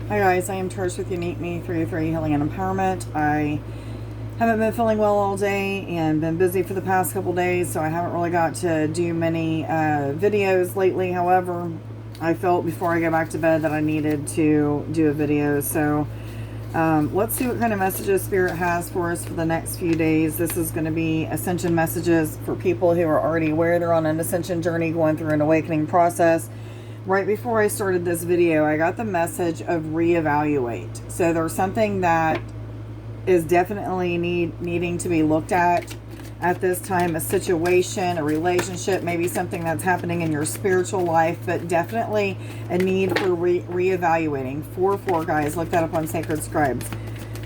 Hi guys, I am Trish with Unique Me 303 Healing and Empowerment. I haven't been feeling well all day and been busy for the past couple days, so I haven't really got to do many videos lately. However, I felt before I go back to bed that I needed to do a video. So let's see what kind of messages Spirit has for us for the next few days. This is going to be Ascension messages for people who are already aware they're on an Ascension journey, going through an awakening process. Right before I started this video, I got the message of reevaluate. So there's something that is definitely needing to be looked at this time, a situation, a relationship, maybe something that's happening in your spiritual life, but definitely a need for reevaluating. 4-4, guys, look that up on Sacred Scribes.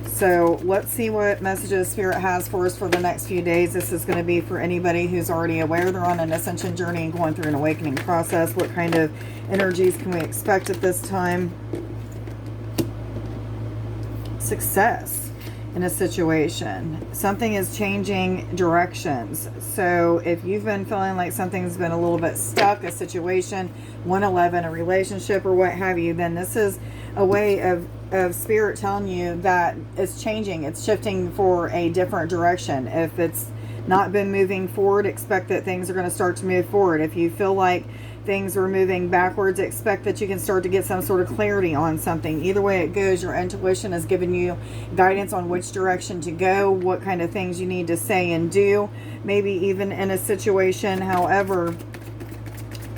So let's see what messages Spirit has for us for the next few days. This is going to be for anybody who's already aware they're on an Ascension journey and going through an awakening process. What kind of energies can we expect at this time? Success in a situation. Something is changing directions. So if you've been feeling like something's been a little bit stuck, a situation, 111, a relationship or what have you, then this is a way of Spirit telling you that it's changing, it's shifting for a different direction. If it's not been moving forward, expect that things are going to start to move forward. If you feel like things are moving backwards, expect that you can start to get some sort of clarity on something. Either way it goes, your intuition has given you guidance on which direction to go, what kind of things you need to say and do, maybe even in a situation. However,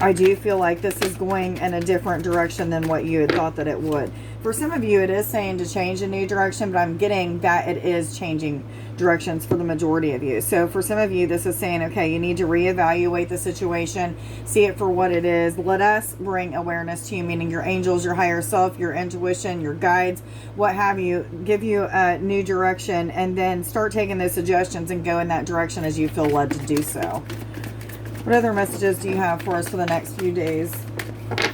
I do feel like this is going in a different direction than what you had thought that it would. For some of you, it is saying to change a new direction, but I'm getting that it is changing directions for the majority of you. So for some of you, this is saying, okay, you need to reevaluate the situation, see it for what it is. Let us bring awareness to you, meaning your angels, your higher self, your intuition, your guides, what have you, give you a new direction, and then start taking those suggestions and go in that direction as you feel led to do so. What other messages do you have for us for the next few days?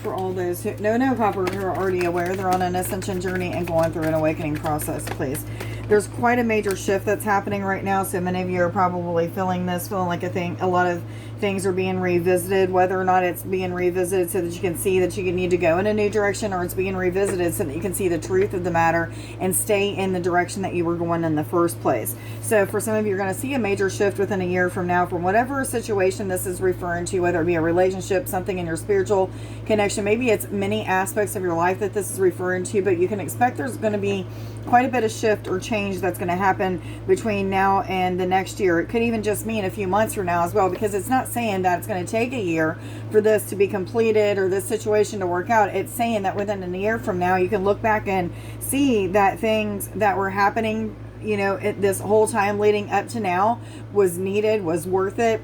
For all those who Copper, who are already aware they're on an Ascension journey and going through an awakening process, please. There's quite a major shift that's happening right now, so many of you are probably feeling this, feeling like a lot of things are being revisited, whether or not it's being revisited so that you can see that you need to go in a new direction, or it's being revisited so that you can see the truth of the matter and stay in the direction that you were going in the first place. So for some of you, you're going to see a major shift within a year from now from whatever situation this is referring to, whether it be a relationship, something in your spiritual connection. Maybe it's many aspects of your life that this is referring to, but you can expect there's going to be quite a bit of shift or change that's going to happen between now and the next year. It could even just mean a few months from now as well, because it's not saying that it's going to take a year for this to be completed or this situation to work out. It's saying that within a year from now, you can look back and see that things that were happening, you know, this whole time leading up to now was needed, was worth it,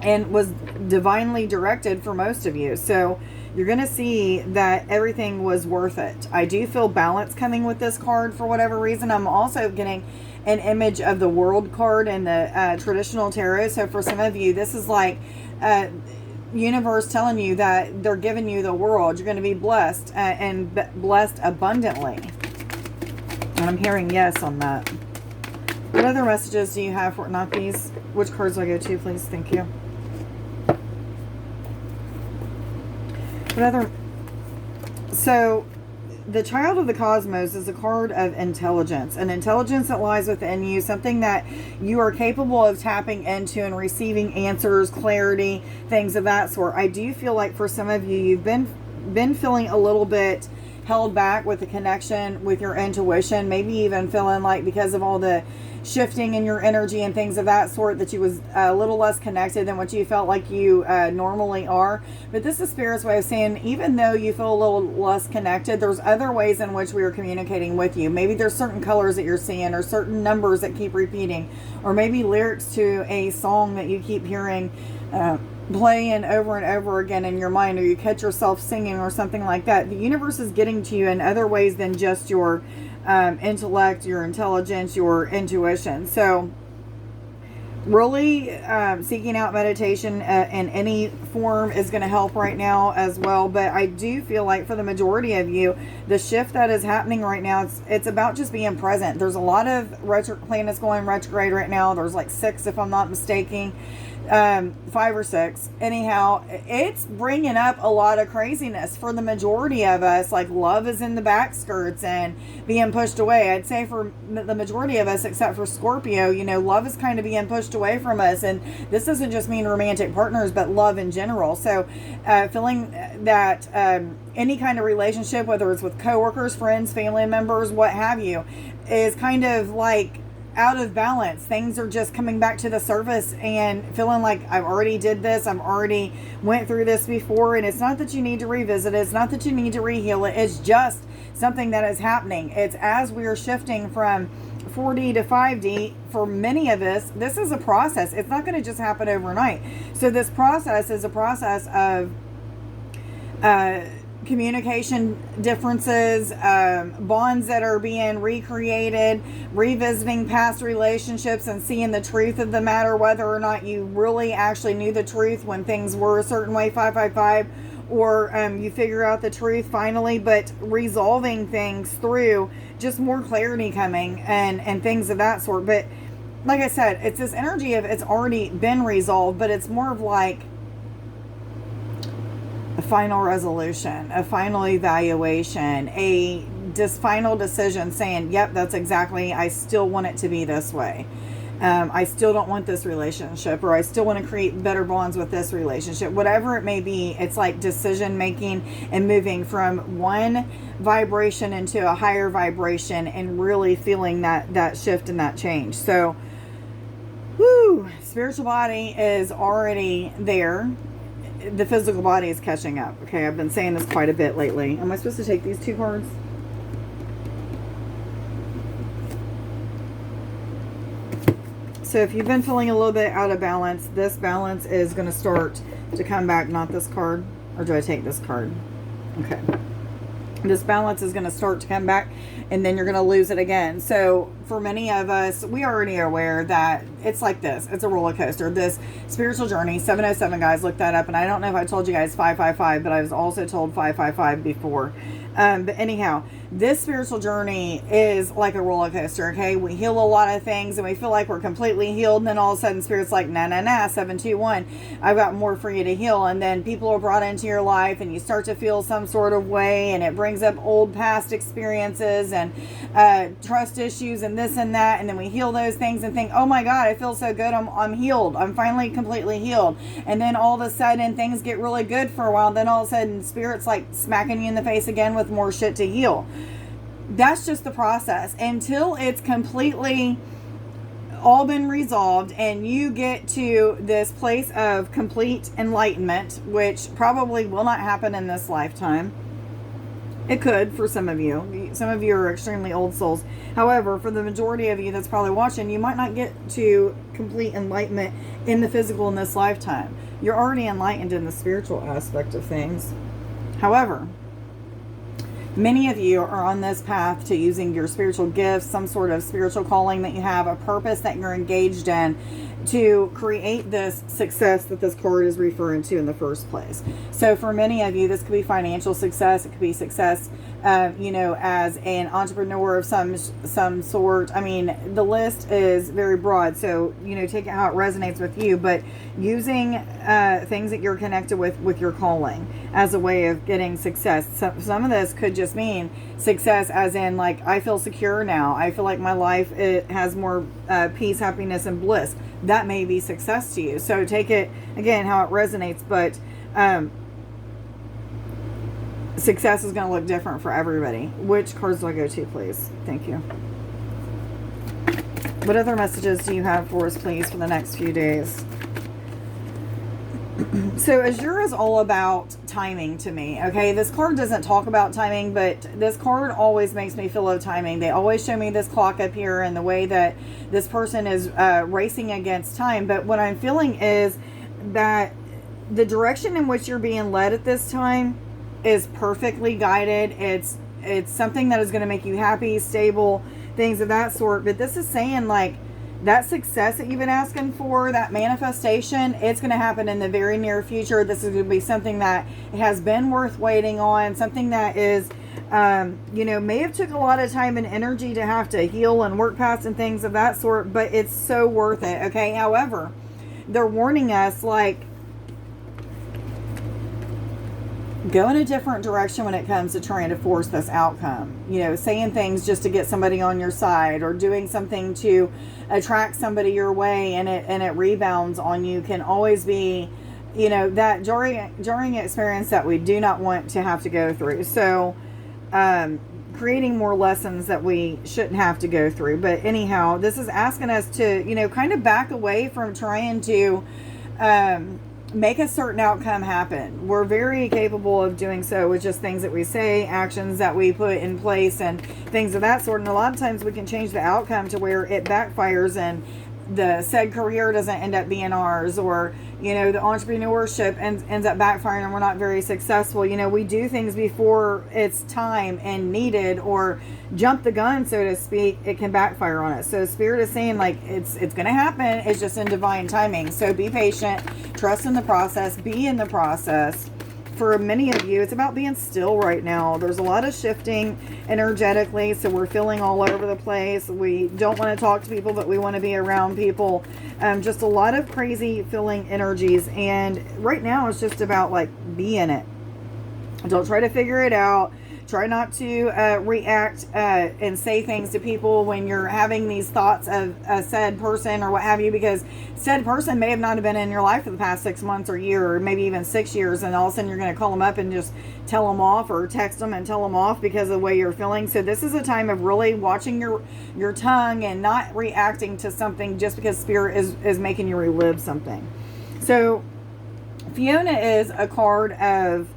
and was divinely directed for most of you. So you're going to see that everything was worth it. I do feel balance coming with this card for whatever reason. I'm also getting an image of the World card in the traditional tarot. So for some of you, this is like universe telling you that they're giving you the world. You're going to be blessed and blessed abundantly. And I'm hearing yes on that. What other messages do you have for, not these, which cards do I go to, please? Thank you. So the Child of the Cosmos is a card of intelligence, an intelligence that lies within you, something that you are capable of tapping into and receiving answers, clarity, things of that sort. I do feel like for some of you, you've been feeling a little bit held back with the connection with your intuition, maybe even feeling like because of all the shifting in your energy and things of that sort that you was a little less connected than what you felt like you normally are. But this is Spirit's way of saying, even though you feel a little less connected, there's other ways in which we are communicating with you. Maybe there's certain colors that you're seeing, or certain numbers that keep repeating, or maybe lyrics to a song that you keep hearing playing over and over again in your mind, or you catch yourself singing or something like that. The universe is getting to you in other ways than just your intellect, your intelligence, your intuition. So really seeking out meditation in any form is going to help right now as well. But I do feel like for the majority of you, the shift that is happening right now, it's about just being present. There's a lot of planets going retrograde right now. There's like 6 if I'm not mistaken. 5 or 6. Anyhow, it's bringing up a lot of craziness for the majority of us. Like, love is in the back skirts and being pushed away. I'd say for the majority of us, except for Scorpio, you know, love is kind of being pushed away from us. And this doesn't just mean romantic partners, but love in general. So feeling that any kind of relationship, whether it's with coworkers, friends, family members, what have you, is kind of like out of balance. Things are just coming back to the surface and feeling like I've already did this. I've already went through this before. And it's not that you need to revisit it. It's not that you need to reheal it. It's just something that is happening. It's as we are shifting from 4D to 5D, for many of us, this is a process. It's not going to just happen overnight. So this process is a process of communication differences, bonds that are being recreated, revisiting past relationships and seeing the truth of the matter, whether or not you really actually knew the truth when things were a certain way, 555, or you figure out the truth finally, but resolving things through just more clarity coming and things of that sort. But like I said, it's this energy of it's already been resolved, but it's more of like a final resolution, a final evaluation, a final decision saying, yep, that's exactly, I still want it to be this way. I still don't want this relationship, or I still want to create better bonds with this relationship. Whatever it may be, it's like decision making and moving from one vibration into a higher vibration and really feeling that shift and that change. So, spiritual body is already there. The physical body is catching up. Okay, I've been saying this quite a bit lately. Am I supposed to take these 2 cards? So if you've been feeling a little bit out of balance, this balance is going to start to come back. Not this card. Or do I take this card? Okay. This balance is going to start to come back, and then you're going to lose it again. So for many of us, we already are aware that it's like this. It's a roller coaster. This spiritual journey, 707, guys, look that up. And I don't know if I told you guys 555, but I was also told 555 before. But anyhow, this spiritual journey is like a roller coaster, okay? We heal a lot of things and we feel like we're completely healed. And then all of a sudden, Spirit's like, nah, 721. I've got more for you to heal. And then people are brought into your life and you start to feel some sort of way. And it brings up old past experiences and trust issues and this and that. And then we heal those things and think, oh my God, I feel so good. I'm healed. I'm finally completely healed. And then all of a sudden, things get really good for a while. Then all of a sudden, Spirit's like smacking you in the face again with more shit to heal. That's just the process until it's completely all been resolved and you get to this place of complete enlightenment, which probably will not happen in this lifetime. It could for some of you. Some of you are extremely old souls. However, for the majority of you that's probably watching, you might not get to complete enlightenment in the physical in this lifetime. You're already enlightened in the spiritual aspect of things. However, many of you are on this path to using your spiritual gifts, some sort of spiritual calling that you have, a purpose that you're engaged in to create this success that this card is referring to in the first place. So for many of you, this could be financial success. It could be success, as an entrepreneur of some sort. I mean, the list is very broad. So, take it how it resonates with you, but using things that you're connected with your calling as a way of getting success. Some of this could just mean success as in like, I feel secure now. I feel like my life, it has more peace, happiness, and bliss. That may be success to you. So take it, again, how it resonates, but success is going to look different for everybody. Which cards do I go to, please? Thank you. What other messages do you have for us, please, for the next few days? So Azure is all about timing to me. Okay, this card doesn't talk about timing, but this card always makes me feel of timing. They always show me this clock up here and the way that this person is racing against time. But what I'm feeling is that the direction in which you're being led at this time is perfectly guided. It's something that is going to make you happy, stable, things of that sort. But this is saying like, that success that you've been asking for, that manifestation, it's going to happen in the very near future. This is going to be something that has been worth waiting on, something that is, may have took a lot of time and energy to have to heal and work past and things of that sort, but it's so worth it. Okay. However, they're warning us, like, go in a different direction when it comes to trying to force this outcome. You know, saying things just to get somebody on your side, or doing something to attract somebody your way, and it rebounds on you, can always be, you know, that jarring experience that we do not want to have to go through. So, creating more lessons that we shouldn't have to go through. But anyhow, this is asking us to, you know, kind of back away from trying to make a certain outcome happen. We're very capable of doing so with just things that we say, actions that we put in place, and things of that sort. And a lot of times we can change the outcome to where it backfires and the said career doesn't end up being ours, or, you know, the entrepreneurship ends up backfiring and we're not very successful. You know, we do things before it's time and needed, or jump the gun, so to speak. It can backfire on us. So Spirit is saying, like, it's going to happen. It's just in divine timing. So be patient, trust in the process, be in the process. For many of you, it's about being still right now. There's a lot of shifting energetically, so we're feeling all over the place. We don't want to talk to people, but we want to be around people. Just a lot of crazy feeling energies, and right now it's just about, like, be in it. Don't try to figure it out. Try not to react and say things to people when you're having these thoughts of a said person or what have you, because said person may have not have been in your life for the past 6 months or year, or maybe even 6 years, and all of a sudden you're going to call them up and just tell them off, or text them and tell them off because of the way you're feeling. So this is a time of really watching your tongue and not reacting to something just because Spirit is making you relive something. So Fiona is a card of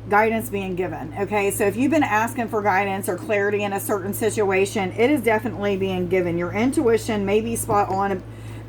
guidance being given. Okay, so if you've been asking for guidance or clarity in a certain situation, it is definitely being given. Your intuition may be spot on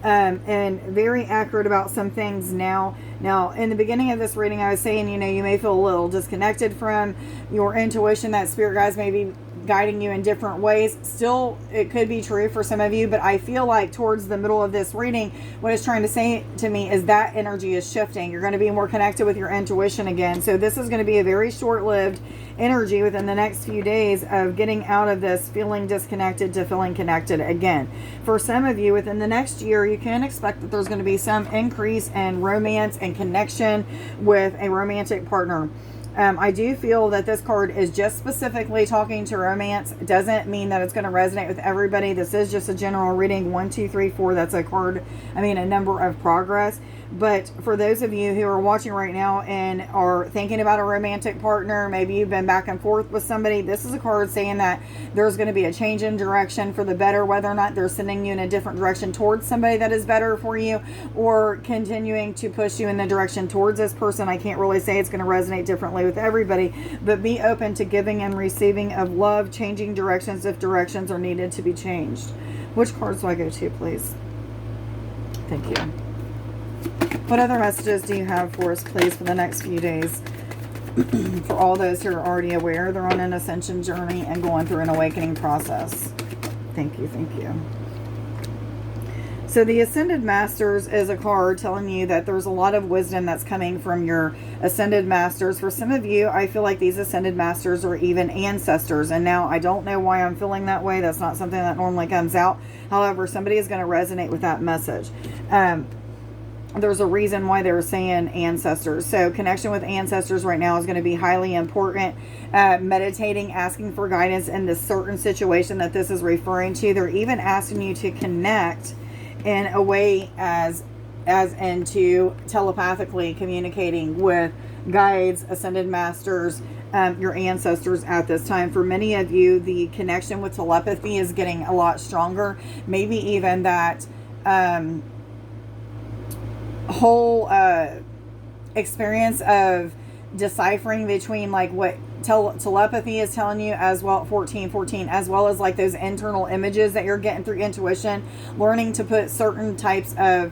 and very accurate about some things now. Now, in the beginning of this reading, I was saying, you know, you may feel a little disconnected from your intuition, that spirit guides may be guiding you in different ways. Still, it could be true for some of you, but I feel like towards the middle of this reading, what it's trying to say to me is that energy is shifting. You're going to be more connected with your intuition again. So this is going to be a very short-lived energy within the next few days of getting out of this feeling disconnected to feeling connected again. For some of you, within the next year, you can expect that there's going to be some increase in romance and connection with a romantic partner. I do feel that this card is just specifically talking to romance. It doesn't mean that it's going to resonate with everybody. This is just a general reading. 1, 2, 3, 4. That's a number of progress. But for those of you who are watching right now and are thinking about a romantic partner, maybe you've been back and forth with somebody, this is a card saying that there's going to be a change in direction for the better, whether or not they're sending you in a different direction towards somebody that is better for you, or continuing to push you in the direction towards this person. I can't really say it's going to resonate differently with everybody, but be open to giving and receiving of love, changing directions if directions are needed to be changed. Which cards do I go to, please? Thank you. What other messages do you have for us, please, for the next few days? For all those who are already aware, they're on an ascension journey and going through an awakening process. Thank you, thank you. So the Ascended Masters is a card telling you that there's a lot of wisdom that's coming from your Ascended Masters. For some of you, I feel like these Ascended Masters are even ancestors. And now I don't know why I'm feeling that way. That's not something that normally comes out. However, somebody is going to resonate with that message. There's a reason why they're saying ancestors. So connection with ancestors right now is going to be highly important. Meditating, asking for guidance in this certain situation that this is referring to. They're even asking you to connect in a way as into telepathically communicating with guides, ascended masters, your ancestors at this time. For many of you, the connection with telepathy is getting a lot stronger. Maybe even that whole experience of deciphering between like what telepathy is telling you, as well, 1414, as well as like those internal images that you're getting through intuition, learning to put certain types of,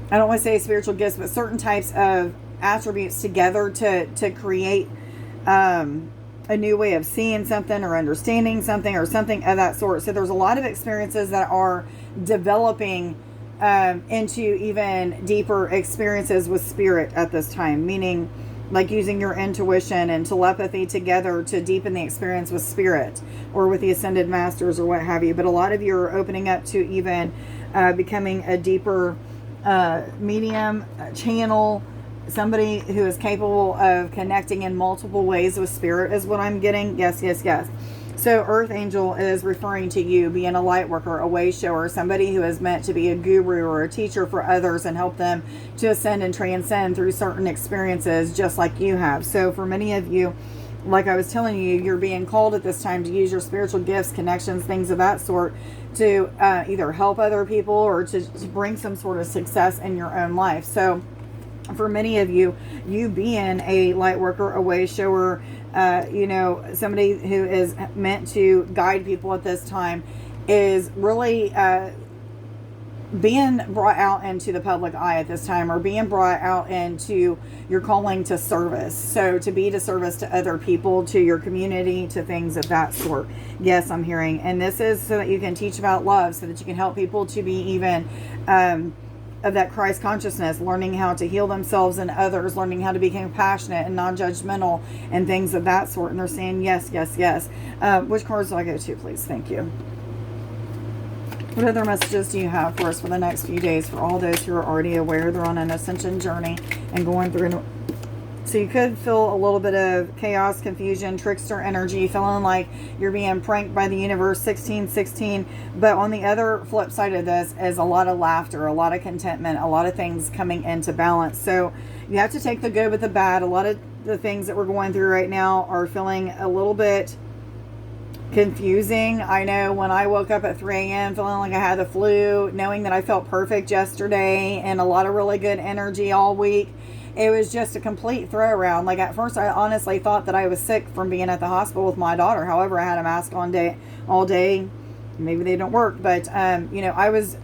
I don't want to say spiritual gifts, but certain types of attributes together to create a new way of seeing something or understanding something or something of that sort. So there's a lot of experiences that are developing into even deeper experiences with spirit at this time, meaning like using your intuition and telepathy together to deepen the experience with spirit or with the ascended masters or what have you. But a lot of you are opening up to even becoming a deeper medium, channel, somebody who is capable of connecting in multiple ways with spirit is what I'm getting. Yes, yes, yes. So Earth Angel is referring to you being a light worker, a way shower, somebody who is meant to be a guru or a teacher for others and help them to ascend and transcend through certain experiences just like you have. So for many of you, like I was telling you, you're being called at this time to use your spiritual gifts, connections, things of that sort to either help other people or to bring some sort of success in your own life. So for many of you, you being a light worker, a way shower, somebody who is meant to guide people at this time is really being brought out into the public eye at this time, or being brought out into your calling to service. So to be to service to other people, to your community, to things of that sort. Yes, I'm hearing. And this is so that you can teach about love, so that you can help people to be even of that Christ consciousness, learning how to heal themselves and others, learning how to be compassionate and non-judgmental and things of that sort. And they're saying yes, yes, yes. Which cards do I go to, please? Thank you. What other messages do you have for us for the next few days for all those who are already aware they're on an ascension journey and going through? So you could feel a little bit of chaos, confusion, trickster energy, feeling like you're being pranked by the universe, 1616. But on the other flip side of this is a lot of laughter, a lot of contentment, a lot of things coming into balance. So you have to take the good with the bad. A lot of the things that we're going through right now are feeling a little bit confusing. I know when I woke up at 3 a.m. feeling like I had the flu, knowing that I felt perfect yesterday and a lot of really good energy all week, it was just a complete throw around. Like at first I honestly thought that I was sick from being at the hospital with my daughter. However, I had a mask on all day. Maybe they don't work, but I was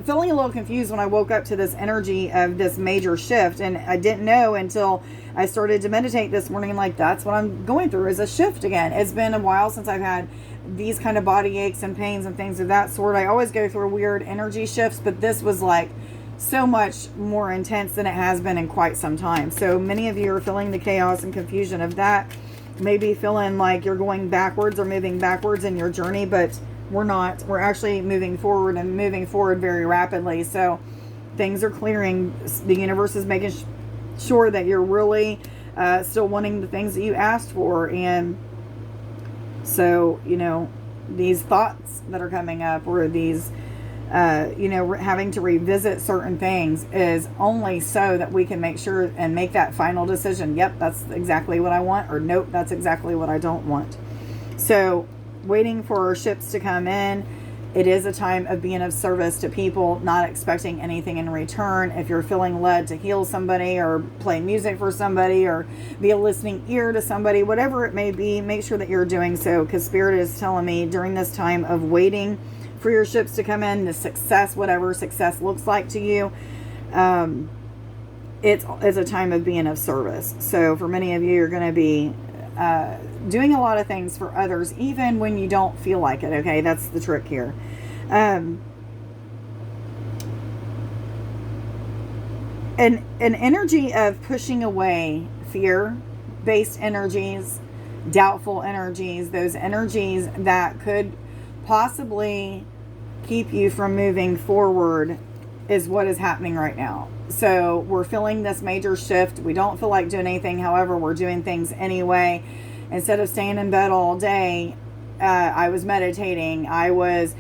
feeling a little confused when I woke up to this energy of this major shift, and I didn't know until I started to meditate this morning. Like, that's what I'm going through, is a shift again. It's been a while since I've had these kind of body aches and pains and things of that sort. I always go through weird energy shifts, but this was like so much more intense than it has been in quite some time. So many of you are feeling the chaos and confusion of that, maybe feeling like you're going backwards or moving backwards in your journey, but we're not. We're actually moving forward, and moving forward very rapidly. So things are clearing. The universe is making sure that you're really still wanting the things that you asked for. And so, these thoughts that are coming up, or these having to revisit certain things, is only so that we can make sure and make that final decision. Yep, that's exactly what I want, or nope, that's exactly what I don't want. So waiting for ships to come in. It is a time of being of service to people, not expecting anything in return. If you're feeling led to heal somebody, or play music for somebody, or be a listening ear to somebody, whatever it may be, make sure that you're doing so, because Spirit is telling me during this time of waiting for your ships to come in, the success, whatever success looks like to you, it's a time of being of service. So for many of you, you're going to be doing a lot of things for others, even when you don't feel like it. Okay, that's the trick here. An energy of pushing away fear-based energies, doubtful energies, those energies that could possibly keep you from moving forward, is what is happening right now. So we're feeling this major shift. We don't feel like doing anything. However, we're doing things anyway. Instead of staying in bed all day, I was meditating. I was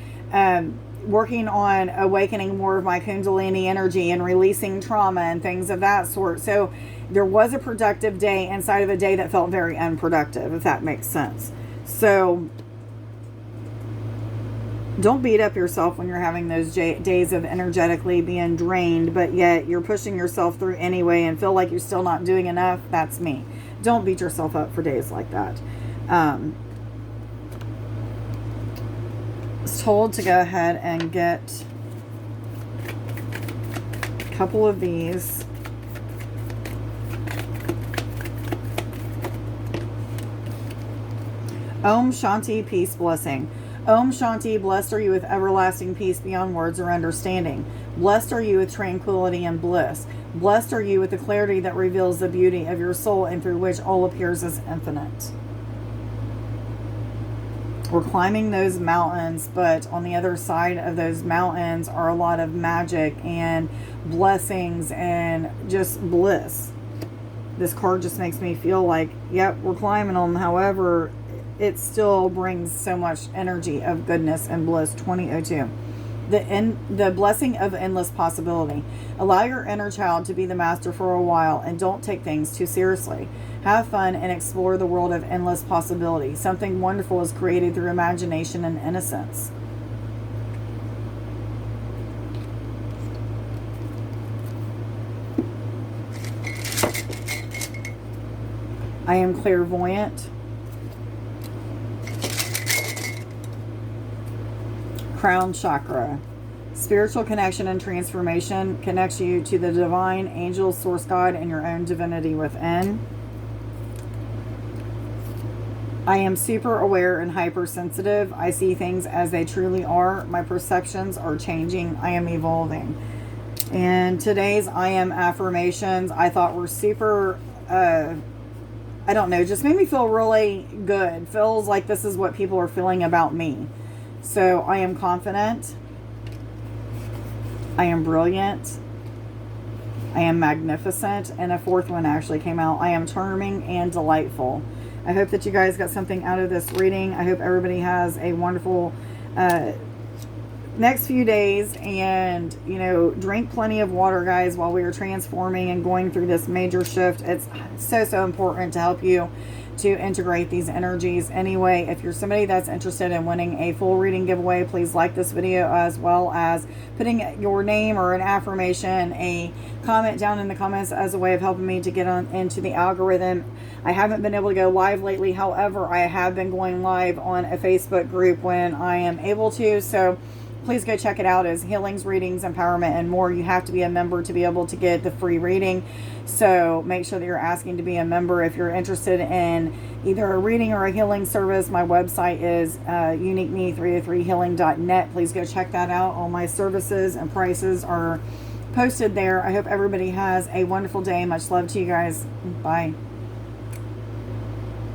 working on awakening more of my Kundalini energy and releasing trauma and things of that sort. So there was a productive day inside of a day that felt very unproductive, if that makes sense. So don't beat up yourself when you're having those days of energetically being drained, but yet you're pushing yourself through anyway and feel like you're still not doing enough. That's me. Don't beat yourself up for days like that. I was told to go ahead and get a couple of these. Om Shanti, peace, blessing. Om Shanti, blessed are you with everlasting peace beyond words or understanding. Blessed are you with tranquility and bliss. Blessed are you with the clarity that reveals the beauty of your soul and through which all appears as infinite. We're climbing those mountains, but on the other side of those mountains are a lot of magic and blessings and just bliss. This card just makes me feel like, yep, we're climbing them. However, it still brings so much energy of goodness and bliss. 2002. The blessing of endless possibility. Allow your inner child to be the master for a while and don't take things too seriously. Have fun and explore the world of endless possibility. Something wonderful is created through imagination and innocence. I am clairvoyant. Crown chakra. Spiritual connection and transformation connects you to the divine, angels, source God, and your own divinity within. I am super aware and hypersensitive. I see things as they truly are. My perceptions are changing. I am evolving. And today's I am affirmations I thought were super, I don't know, just made me feel really good. Feels like this is what people are feeling about me. So I am confident. I am brilliant. I am magnificent. And a fourth one actually came out. I am charming and delightful. I hope that you guys got something out of this reading. I hope everybody has a wonderful next few days. And, you know, drink plenty of water, guys, while we are transforming and going through this major shift. It's so important to help you to integrate these energies. Anyway, if you're somebody that's interested in winning a full reading giveaway, please like this video, as well as putting your name or an affirmation, a comment down in the comments as a way of helping me to get on into the algorithm. I haven't been able to go live lately. However, I have been going live on a Facebook group when I am able to. So please go check it out. As healings, readings, empowerment, and more. You have to be a member to be able to get the free reading. So make sure that you're asking to be a member. If you're interested in either a reading or a healing service, my website is uniqueme303healing.net. Please go check that out. All my services and prices are posted there. I hope everybody has a wonderful day. Much love to you guys. Bye.